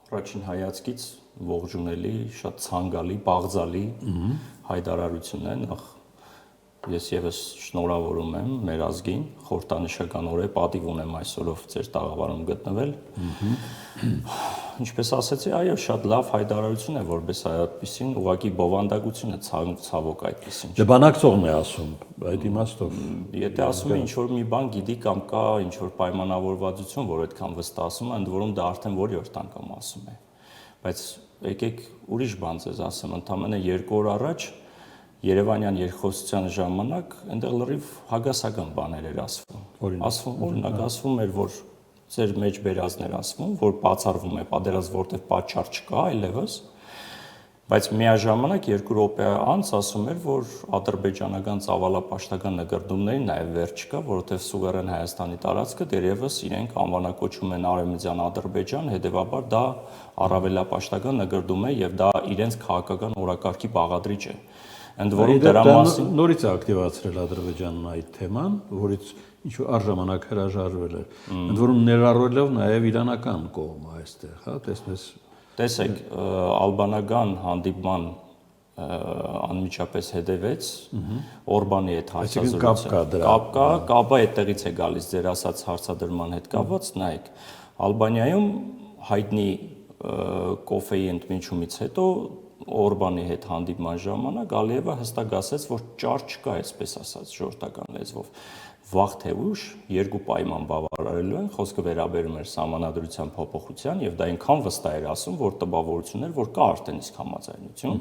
առաջին հայացքից ողջունելի, շատ ցանկալի, բաղձալի հայտարարություն է, նախ ես եւս շնորհավորում եմ մեր ազգին, խորհրդանշական օրը պատիվ ունեմ այսօրով ձեր տաղավարում գտնվել։ Ինչպես ասացի, այո, շատ լավ հայտարարություն է, որպես այդպեսին, ուղղակի բովանդակություն է ցավոք այդպեսին։ Դե բանակցողն է ասում, այդ իմաստով։ Եթե ասում է ինչ որ մի բան գիտի կամ կա ինչ որ պայմանավորվածություն, որ այդքան վստահում է, ընդ որում դա արդեն որի՞որդ անգամ ասում է։ Բայց եկեք ուրիշ բան ձեզ ասեմ, ընդամենը 2 օր առաջ Երևանյան երկխոսության ժամանակ այնտեղ լրիվ հագասական բաներ էր ասվում։ Օրինակ ասվում էր, որ ձեր մեջ բերածներ ասվում, որ բացառվում է պատերազմ, որտեղ պատճառ չկա այլևս, բայց միաժամանակ 2 րոպե անց ասում էր, որ ադրբեջանական ծավալապաշտական նկրդումների նաև վերջ չկա, որովհետև սուվերեն Հայաստանի տարածքը դերևս իրենք անվանակոչում են Արևմտյան Ադրբեջան, հետևաբար դա առավելապաշտական նկրդում է եւ դա իրենց քաղաքական օրակարգի բաղադրիչ է։ Ընդ որում դրա մասին նորից է ակտիվացրել Ադրբեջանն այդ թեման, որից ինչ որ առժամանակ հրաժարվել է։ Ընդ որում ներառելով նաև իրանական կողմը այստեղ, հա, տեսնես։ Տեսեք, ալբանական հանդիպման անմիջապես հետևեց Օրբանի հետ հարցազրույցը։ Կապը այդտեղից է գալիս ձեր ասած հարցադրման հետ կապված, նայեք, Ալբանիայում հայտնի կոֆեի ընդմիջումից հետո Օրբանի հետ հանդիպման ժամանակ Ալիևը հստակ ասաց, որ ճար չկա, այսպես ասած, ժողովրդական լեզվով։ Վաղ թե ուշ 2 պայման բավարարելու են, խոսքը վերաբերում էր սահմանադրության փոփոխության, եւ դա այնքան վստահ էր ասում, որ տպավորություն էր, որ կա արդեն իսկ համաձայնություն։